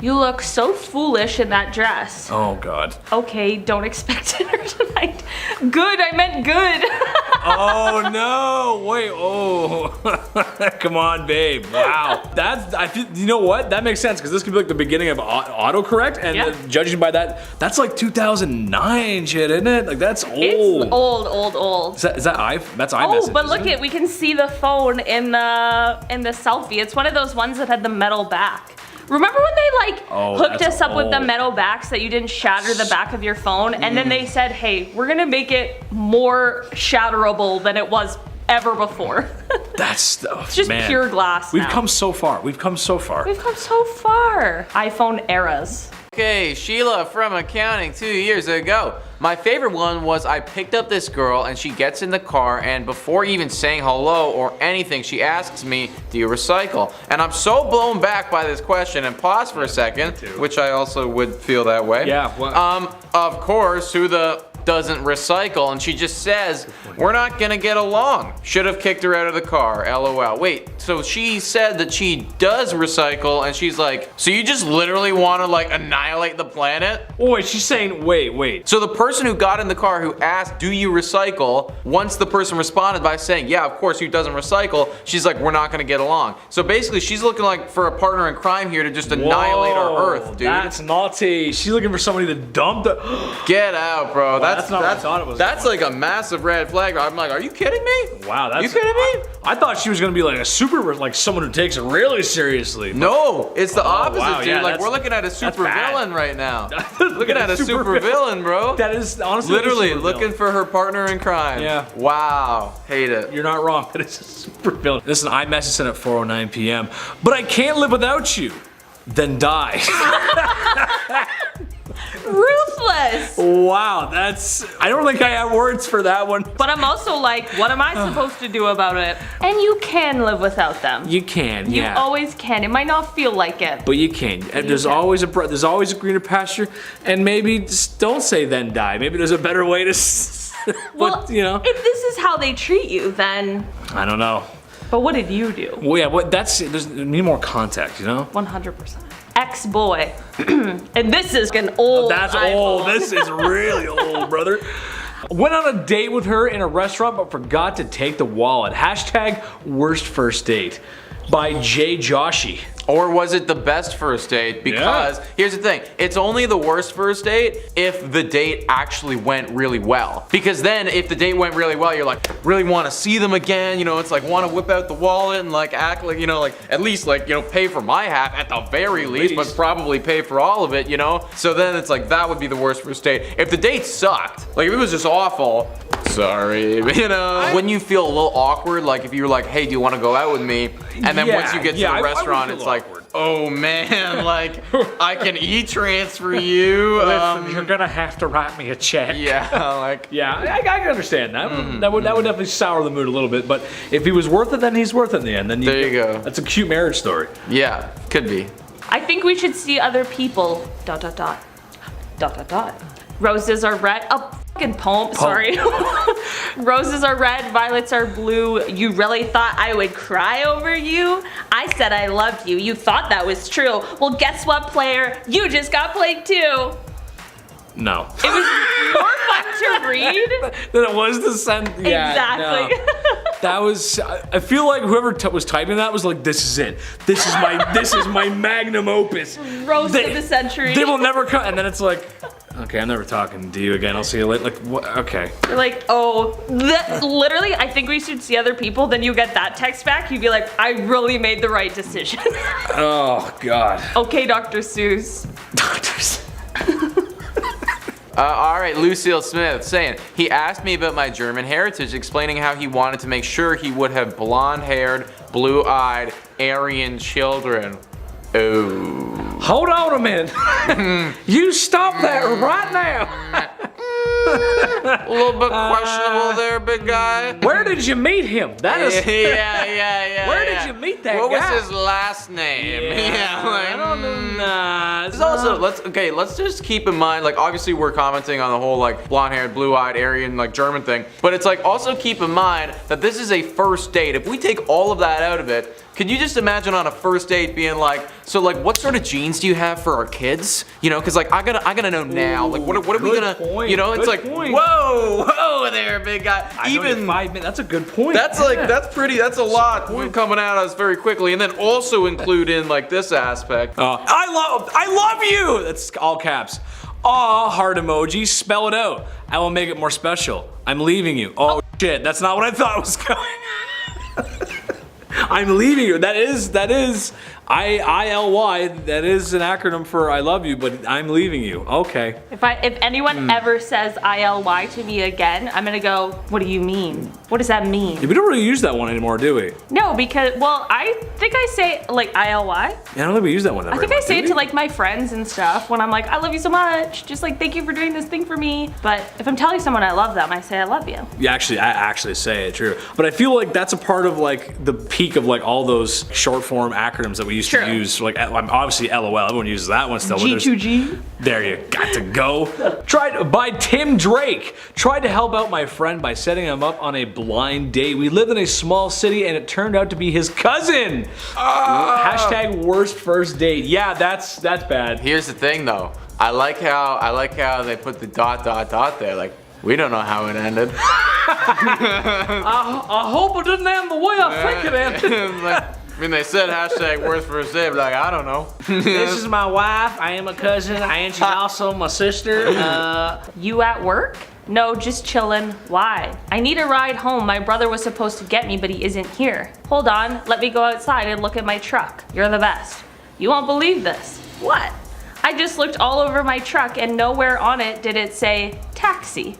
You look so foolish in that dress. Oh God. Okay, don't expect dinner tonight. Good, I meant good. Oh no! Wait. Oh, come on, babe. Wow. I feel. You know what? That makes sense because this could be like the beginning of autocorrect, and judging by that, that's like 2009 shit, isn't it? Like that's old. It's old. That's iMessage. Oh, but look we can see the phone in the selfie. It's one of those ones that had the metal back. Remember when they hooked us up with the metal backs that you didn't shatter the back of your phone, and then they said, hey, we're gonna make it more shatterable than it was ever before. That's it's just pure glass. We've come so far. We've come so far. iPhone eras. Okay, Sheila from accounting 2 years ago. My favorite one was I picked up this girl and she gets in the car and before even saying hello or anything, she asks me, do you recycle? And I'm so blown back by this question and pause for a second, which I also would feel that way. Yeah. Well, of course, who the doesn't recycle, and she just says, we're not gonna get along. Should have kicked her out of the car, LOL. Wait, so she said that she does recycle, and she's like, so you just literally wanna like annihilate the planet? Oh, wait, she's saying, wait. So the person who got in the car who asked, do you recycle? Once the person responded by saying, yeah, of course, who doesn't recycle? She's like, we're not gonna get along. So basically, she's looking like for a partner in crime here to just annihilate our Earth, dude. That's naughty. She's looking for somebody to dump the. Get out, bro. That's not what I thought it was. That's like a massive red flag. I'm like, are you kidding me? Wow, that's. You kidding me? I thought she was gonna be like a super, like someone who takes it really seriously. No, it's the opposite, wow, dude. yeah, like we're looking at a super villain right now. Looking at a super villain, bro. That is honestly literally looking for her partner in crime. Yeah. Wow. Hate it. You're not wrong. That is a super villain. Listen, I messaged sent at 4:09 p.m. But I can't live without you. Then die. Ruthless. Wow, that's. I don't think I have words for that one. But I'm also like, what am I supposed to do about it? And you can live without them. You can, You always can. It might not feel like it, but you can. And there's always a greener pasture. And maybe just don't say then die. Maybe there's a better way to. Well, you know, if this is how they treat you, then I don't know. But what did you do? Well, yeah, there's need more context, you know. 100%. Ex-boy, and this is an old. That's iPhone. old. This is really old, brother. Went on a date with her in a restaurant, but forgot to take the wallet. Hashtag worst first date by Jay Joshi. Or was it the best first date? Because here's the thing, it's only the worst first date if the date actually went really well. Because then if the date went really well, you're like, really want to see them again, you know, it's like want to whip out the wallet and like act like, you know, like at least like, you know, pay for my half at the very least, but probably pay for all of it, you know? So then it's like, that would be the worst first date. If the date sucked, like if it was just awful, sorry, you know? When you feel a little awkward, like if you were like, hey, do you want to go out with me? And then once you get to the restaurant, it's like, oh man, like I can e-transfer you. Listen, you're gonna have to write me a check. Yeah, like I can understand that. That would definitely sour the mood a little bit. But if he was worth it, then he's worth it in the end. Then there you go. That's a cute marriage story. Yeah, could be. I think we should see other people. ... Roses are red. Oh, fucking poem. Sorry. Roses are red, violets are blue. You really thought I would cry over you? I said I loved you. You thought that was true. Well, guess what, player? You just got played too. No. It was more fun to read than it was to send. Yeah, exactly. No. That was. I feel like whoever was typing that was like, "This is it. This is my magnum opus. Roast of the century. They will never come." And then it's like, okay, I'm never talking to you again. I'll see you later. Like, what? Okay. You're like, oh, literally. I think we should see other people. Then you get that text back. You'd be like, I really made the right decision. Oh God. Okay, Dr. Seuss. Dr. Seuss. Alright, Lucille Smith saying, he asked me about my German heritage, explaining how he wanted to make sure he would have blonde-haired, blue-eyed, Aryan children. Oh. Hold on a minute. You stop that right now. A little bit questionable there, big guy. Where did you meet him? That is. Yeah. Where did you meet that guy? What was his last name? Yeah, like, I don't know. Nah. It's also, let's just keep in mind, like, obviously we're commenting on the whole, like, blonde-haired, blue-eyed, Aryan, like, German thing, but it's like, also keep in mind that this is a first date. If we take all of that out of it, Could you just imagine on a first date being like, so like, what sort of genes do you have for our kids? You know, because like I gotta know now. Like, what are we gonna? Point. You know, it's like, whoa there, big guy. Even 5 minutes. That's a good point. That's like that's a lot coming at us very quickly, and then also include in like this aspect. I love you. That's all caps. Aw, heart emoji. Spell it out. I will make it more special. I'm leaving you. Oh shit, that's not what I thought was coming. I'm leaving you. That is ILY. That is an acronym for I love you, but I'm leaving you. Okay. If anyone ever says ILY to me again, I'm gonna go, what do you mean? What does that mean? Yeah, we don't really use that one anymore, do we? No, because, well, I think I say like ILY. Yeah, I don't think we use that one. I think I say it to like my friends and stuff when I'm like, I love you so much. Just like, thank you for doing this thing for me. But if I'm telling someone I love them, I say I love you. Yeah, I actually say it, true. But I feel like that's a part of like the peak of like all those short form acronyms that we used to use. Like obviously LOL, everyone uses that one still. G2G. There you got to go. By Tim Drake. Tried to help out my friend by setting him up on a blind date. We lived in a small city and it turned out to be his cousin. Hashtag worst first date. Yeah, that's bad. Here's the thing though. I like how they put the ... there. Like, we don't know how it ended. I hope it didn't end the way I think it ended. I mean, they said hashtag worst first date, but like, I don't know. This is my wife. I am a cousin, and she's also my sister. You at work? No, just chillin'. Why? I need a ride home. My brother was supposed to get me, but he isn't here. Hold on, let me go outside and look at my truck. You're the best. You won't believe this. What? I just looked all over my truck and nowhere on it did it say taxi.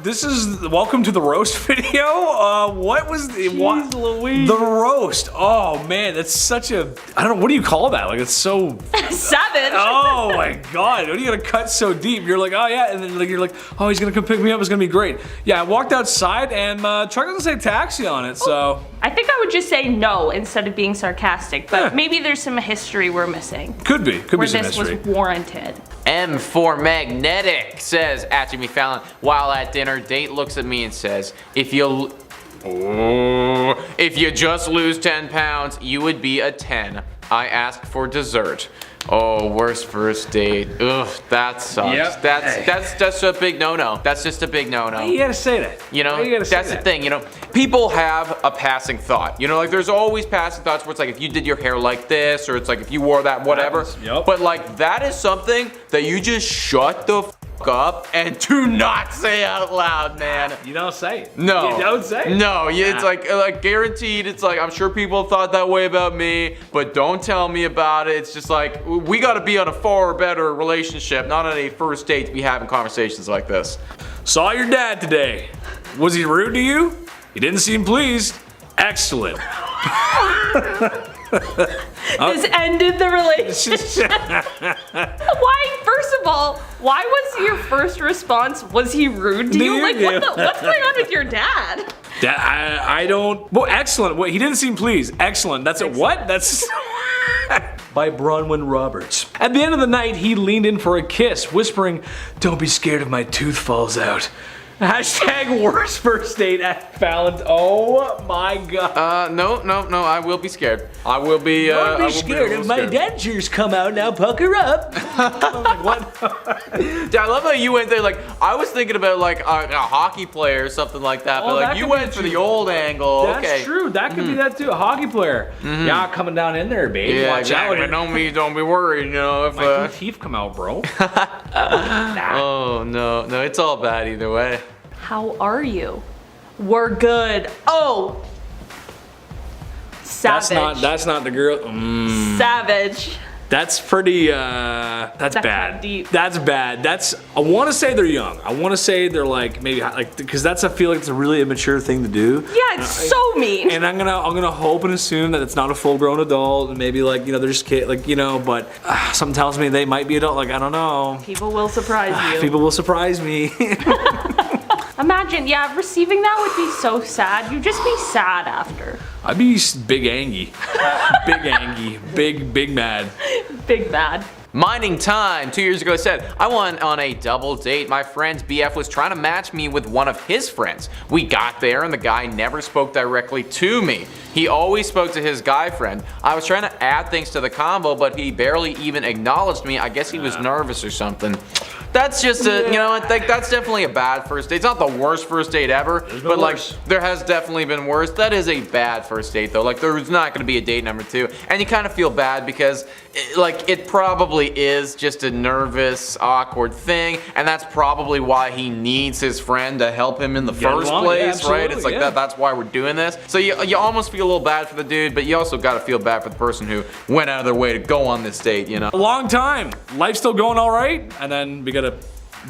This is welcome to the roast video. What was the Jeez Louise. The roast? Oh man, that's such a, I don't know, what do you call that? Like, it's so savage. Oh my god, what are you gonna cut so deep? You're like, oh yeah, and then like you're like, oh, he's gonna come pick me up. It's gonna be great. Yeah, I walked outside and truck doesn't say taxi on it, so. I think I would just say no instead of being sarcastic, but maybe there's some history we're missing. Could be some this history. was warranted. M for Magnetic says at Jimmy Fallon while at dinner, date looks at me and says, if you just lose 10 pounds, you would be a 10. I asked for dessert. Oh, worst first date. Ugh, that sucks. Yep. That's a big no-no. That's just a big no-no. You gotta say that. You know, that's the thing, you know. People have a passing thought. You know, like there's always passing thoughts where it's like if you did your hair like this, or it's like if you wore that, whatever. Yep. But like that is something that you just shut the f up and do not say out loud, man. You don't say it. No. You don't say it. No, it's like guaranteed, it's like I'm sure people thought that way about me, but don't tell me about it. It's just like we gotta be on a far better relationship, not on a first date to be having conversations like this. Saw your dad today. Was he rude to you? He didn't seem pleased. Excellent. This ended the relationship. Why, first of all, why was your first response, was he rude to you? Like, what's going on with your dad? I don't, well, excellent. Wait, he didn't seem pleased. Excellent. That's it. What? That's by Bronwyn Roberts. At the end of the night, he leaned in for a kiss, whispering, "Don't be scared if my tooth falls out." Hashtag worst first date at Fallon. Oh my god. No, I will be scared. I will be, Don't be scared if my dentures come out, now pucker up. I'm like, what? Dude, I love how you went there, like, I was thinking about like a hockey player or something like that, but like you went for the old angle. That's true, that could be that too, a hockey player. Yeah, coming down in there, baby. Yeah, watch exactly. out. Don't be worried, you know, if my teeth come out, bro. Oh no, it's all bad either way. How are you? We're good. Oh! Savage. That's not the girl. Savage. That's pretty, that's bad. Deep. That's bad. I want to say they're young. I want to say they're like, maybe, like, because I feel like it's a really immature thing to do. Yeah, it's so mean. And I'm gonna hope and assume that it's not a full-grown adult, and maybe like, you know, they're just kids, like, you know, but something tells me they might be adult, like, I don't know. People will surprise you. People will surprise me. Imagine, yeah, receiving that would be so sad. You'd just be sad after. I'd be big angry. Big angry. Big mad. Big bad. Mining Time 2 years ago said, I went on a double date. My friend's BF was trying to match me with one of his friends. We got there and the guy never spoke directly to me. He always spoke to his guy friend. I was trying to add things to the combo, but he barely even acknowledged me. I guess he was nervous or something. That's just a, you know, I think that's definitely a bad first date. It's not the worst first date ever, but like there has definitely been worse. That is a bad first date though. Like there's not going to be a date number 2, and you kind of feel bad because it probably is just a nervous, awkward thing, and that's probably why he needs his friend to help him in the first place, right? It's like that's why we're doing this. So you almost feel a little bad for the dude, but you also got to feel bad for the person who went out of their way to go on this date, you know? A long time. Life's still going all right, and then we got a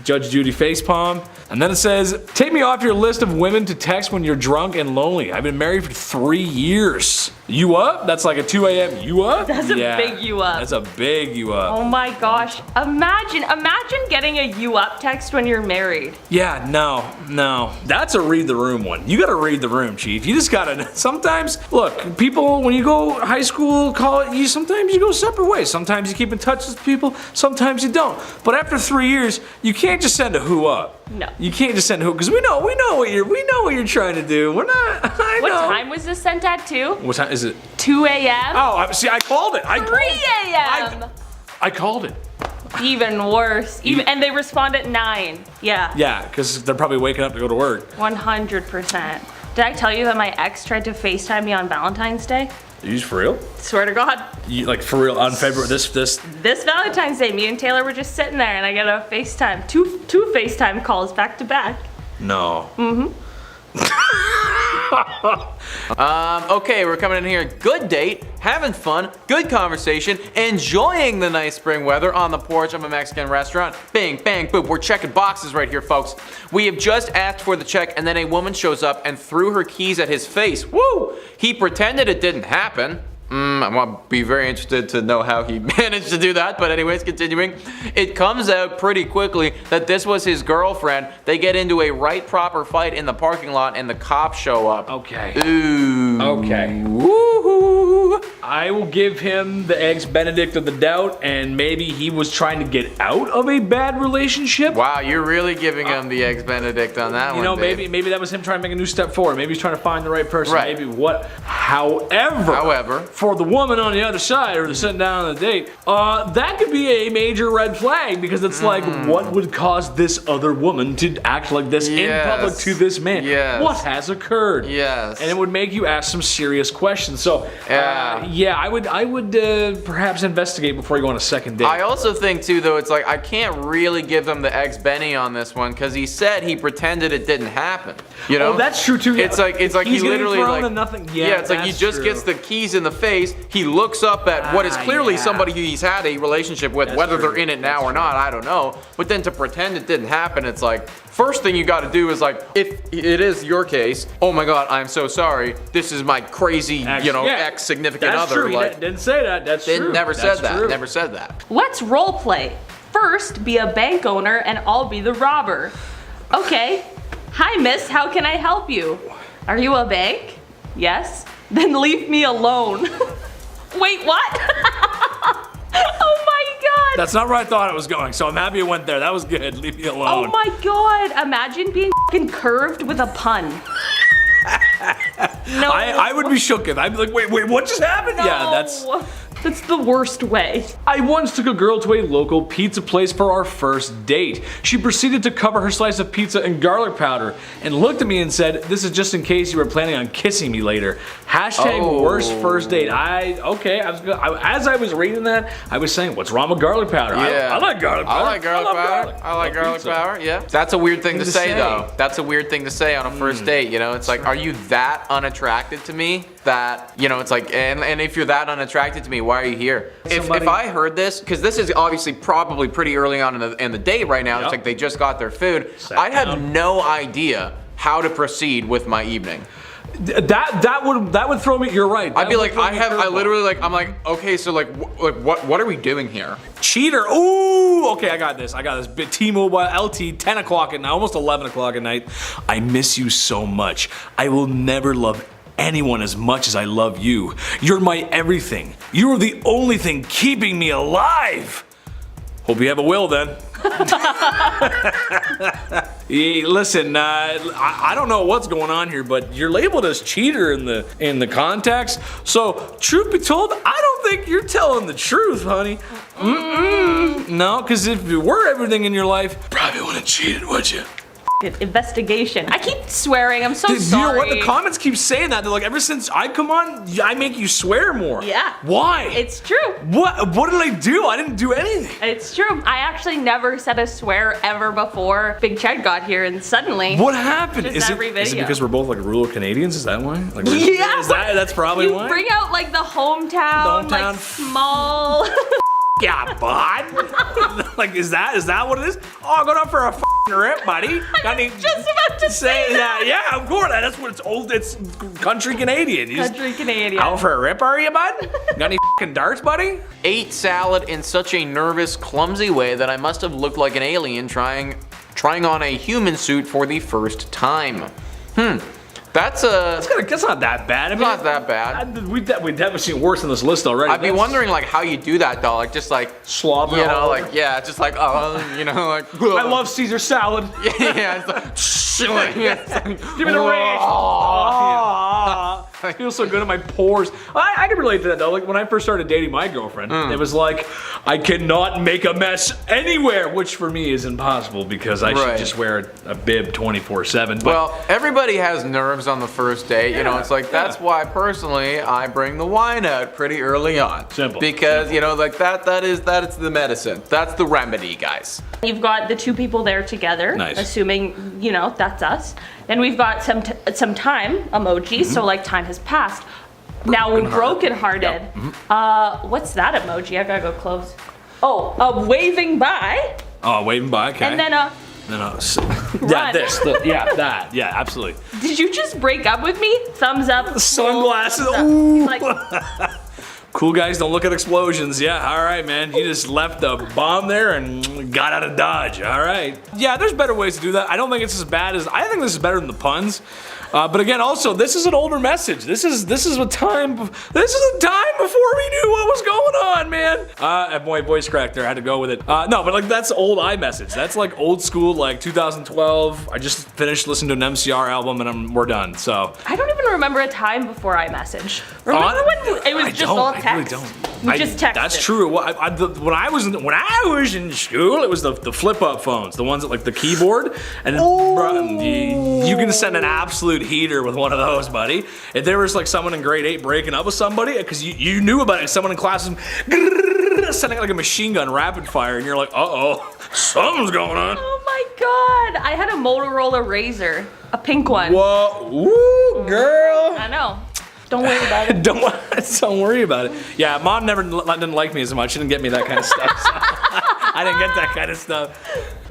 Judge Judy facepalm. And then it says, take me off your list of women to text when you're drunk and lonely. I've been married for 3 years. You up? That's like a 2 a.m. You up? That's a big you up. That's a big you up. Oh my gosh. Imagine getting a you up text when you're married. Yeah, no. That's a read the room one. You gotta read the room, Chief. You just gotta, sometimes, look, people, when you go high school, college, sometimes you go separate ways. Sometimes you keep in touch with people, sometimes you don't. But after 3 years, you can't just send a who up. No. You can't just send a who, because we know what you're trying to do. We're not, I What know. time was this sent at 2? What time is it? 2 a.m.? Oh, see, I called it. 3 a.m. I called it. Even worse. And they respond at 9. Yeah. Yeah, because they're probably waking up to go to work. 100%. Did I tell you that my ex tried to FaceTime me on Valentine's Day? Are you for real? Swear to God. You, like for real on February this? This Valentine's Day, me and Taylor were just sitting there, and I get a FaceTime, two FaceTime calls back to back. No. Okay, we're coming in here. Good date, having fun, good conversation, enjoying the nice spring weather on the porch of a Mexican restaurant. Bing, bang, boom. We're checking boxes right here, folks. We have just asked for the check, and then a woman shows up and threw her keys at his face. Woo! He pretended it didn't happen. I want to be very interested to know how he managed to do that, but anyways, continuing. It comes out pretty quickly that this was his girlfriend. They get into a right proper fight in the parking lot, and the cops show up. Okay. Ooh. Okay. Woohoo. I will give him the eggs Benedict of the doubt, and maybe he was trying to get out of a bad relationship. Wow, you're really giving him the eggs Benedict on that one. You know, Dave. maybe that was him trying to make a new step forward. Maybe he's trying to find the right person. Right. Maybe what. However, for the woman on the other side, or the sitting down on the date, that could be a major red flag, because it's like, what would cause this other woman to act like this in public to this man? Yes. What has occurred? Yes. And it would make you ask some serious questions. So, I would perhaps investigate before you go on a second date. I also think too, though, it's like I can't really give him the eggs Benny on this one, because he said he pretended it didn't happen. You know? Oh, that's true too. It's like he literally like nothing. Yeah, it's like he just gets the keys in the face. He looks up at what is clearly somebody who he's had a relationship with, whether they're in it now or not, I don't know. But then to pretend it didn't happen, it's like, first thing you got to do is like, if it is your case, oh my God, I'm so sorry. This is my crazy, ex significant other. True. Like, didn't say that. That's true. Never said that. True. Never said that. Let's role play. First, be a bank owner, and I'll be the robber. Okay. Hi, miss. How can I help you? Are you a bank? Yes. Then leave me alone. Wait, what? Oh my God. That's not where I thought it was going, so I'm happy it went there. That was good. Leave me alone. Oh my God. Imagine being f***ing curved with a pun. No. I would be shook if I'd be like, wait, what just happened? No. Yeah, that's the worst way. I once took a girl to a local pizza place for our first date. She proceeded to cover her slice of pizza in garlic powder and looked at me and said, "This is just in case you were planning on kissing me later." Hashtag worst first date. As I was reading that, I was saying, what's wrong with garlic powder? Yeah. I like garlic powder. I like garlic powder. I like garlic powder. Yeah. That's a weird thing to say, though. That's a weird thing to say on a first date. You know, it's like, are you that unattracted to me that, it's like, and if you're that unattracted to me, why are you here? If I heard this, because this is obviously probably pretty early on in the date right now, it's like they just got their food. I'd have no idea how to proceed with my evening. That would throw me. You're right. I'd be like, I'm like, okay, so what are we doing here? Cheater. Ooh, okay, I got this. T-Mobile LT, 10 o'clock at night, almost 11 o'clock at night. I miss you so much. I will never love anyone as much as I love you. You're my everything. You are the only thing keeping me alive. Hope you have a will then. Listen, I don't know what's going on here, but you're labeled as cheater in the context. So, truth be told, I don't think you're telling the truth, honey. No, because if you were everything in your life, probably wouldn't have cheated, would you? Investigation. I keep swearing. I'm so sorry. You know what? The comments keep saying that. They're like, ever since I come on, I make you swear more. Yeah. Why? It's true. What did I do? I didn't do anything. It's true. I actually never said a swear ever before Big Chad got here, and suddenly. What happened? Is it because we're both like rural Canadians? Is that why? Like, yeah. That's probably why. You bring out like the hometown. Like small. Yeah, bud. Like, is that what it is? Oh, go down for a rip, buddy. Just about to say that. Yeah, of course. That's what it's old. It's country Canadian. Country Canadian. Out for a rip, are you, bud? Got any darts, buddy? Ate salad in such a nervous, clumsy way that I must have looked like an alien trying on a human suit for the first time. That's not that bad. I mean, not that bad. We've definitely seen worse on this list already. I'd be wondering like how you do that though, like just like slobber. You know, like yeah, just like you know, like I love Caesar salad. Yeah, it's like, give me the ranch. I feel so good in my pores. I can relate to that though. Like when I first started dating my girlfriend, it was like I cannot make a mess anywhere, which for me is impossible because I should just wear a bib 24/7. Well, everybody has nerves on the first date. You know, it's like that's why personally I bring the wine out pretty early on. Simple. Because you know, like that is the medicine. That's the remedy, guys. You've got the two people there together. Nice. Assuming you know that's us. Then we've got some time emoji. So like time has passed. Now we're brokenhearted. What's that emoji? I gotta go close. Oh, waving by. Oh, waving by. Okay. And then yeah, that. Yeah, absolutely. Did you just break up with me? Thumbs up. Sunglasses. Ooh. Like, cool guys don't look at explosions. Yeah, all right, man. You just left a bomb there and got out of Dodge. All right. Yeah, there's better ways to do that. I don't think it's as bad as. I think this is better than the puns. But again, also, this is an older message. This is a time before we knew what was going on, man. My voice cracked there. I had to go with it. No, but like that's old iMessage. That's like old school, like 2012. I just finished listening to an MCR album and we're done. So I don't even remember a time before iMessage. Remember when it was just all text? I really don't. We just texted. That's true. When I was in school, it was the flip up phones, the ones that like the keyboard, and you can send an absolute heater with one of those, buddy. If there was like someone in grade 8 breaking up with somebody, because you knew about it, someone in class was sending like a machine gun rapid fire, and you're like, something's going on. Oh my god! I had a Motorola Razr, a pink one. Whoa, ooh, girl. I know. Don't worry about it. Don't worry about it. Yeah, mom didn't like me as much. She didn't get me that kind of stuff. So I didn't get that kind of stuff.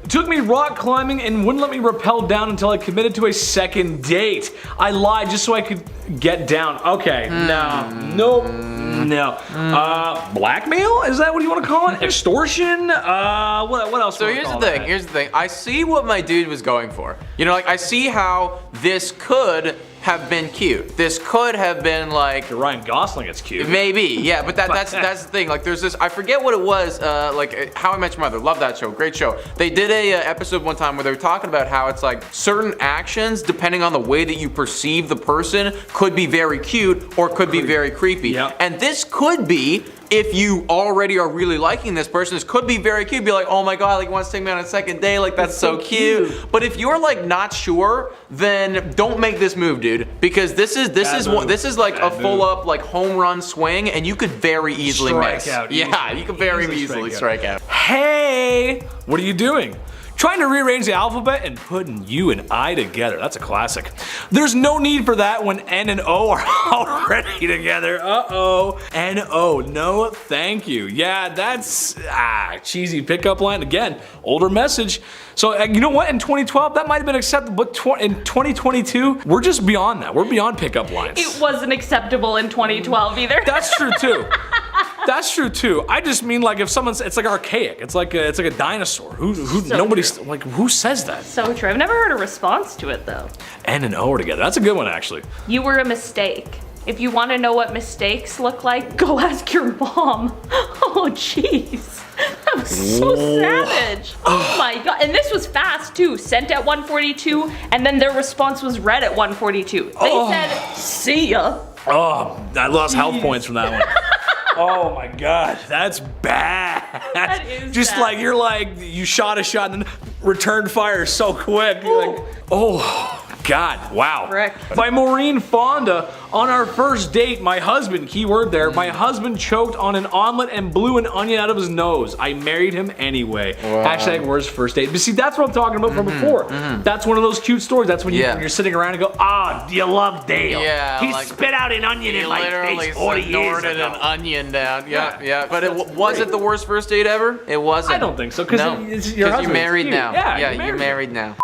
Took me rock climbing and wouldn't let me rappel down until I committed to a second date. I lied just so I could get down. Okay, no. Blackmail? Is that what you want to call it? Extortion? What else? So here's the thing. I see what my dude was going for. You know, like I see how this could have been cute. This could have been like Ryan Gosling. It's cute. Maybe, yeah, but that's the thing. Like, there's this. I forget what it was. Like How I Met Your Mother. Love that show. Great show. They did a episode one time where they were talking about how it's like certain actions, depending on the way that you perceive the person, could be very cute or could be very creepy. Yep. And this could be. If you already are really liking this person, this could be very cute. Be like, oh my god, like he wants to take me on a second date, like that's so cute. But if you're like not sure, then don't make this move, dude. Because this is like a full up like home run swing, and you could very easily miss. Yeah, you could very easily strike out. Hey, what are you doing? Trying to rearrange the alphabet and putting you and I together. That's a classic. There's no need for that when N and O are already together. Uh-oh. N-O, no thank you. Yeah, that's cheesy pickup line. Again, older message. So you know what? In 2012, that might have been acceptable, but in 2022, we're just beyond that. We're beyond pickup lines. It wasn't acceptable in 2012 either. That's true too. That's true too. I just mean like if someone's, it's like archaic. It's like a dinosaur. Nobody's like, who says that? So true. I've never heard a response to it though. N and O are together. That's a good one actually. You were a mistake. If you want to know what mistakes look like, go ask your mom. Oh jeez. That was so savage. Oh my god. And this was fast too. Sent at 1:42, and then their response was read at 1:42. They said, see ya. Oh, I lost health points from that one. Oh my god, that's bad. That is just bad. like you shot a shot and then returned fire so quick. You're like, oh god, wow. Frick. By Maureen Fonda. On our first date, my husband, keyword there, my husband choked on an omelet and blew an onion out of his nose. I married him anyway. Wow. Hashtag worst first date. But see, that's what I'm talking about from before. That's one of those cute stories. That's when, when you're sitting around and go, ah, you love Dale. Yeah, he like, spit out an onion in my face 40 years ago. an onion down. Yeah. But was it the worst first date ever? It wasn't. I don't think so, because No, your because you're husband. married Cute. now. Yeah, you're married now.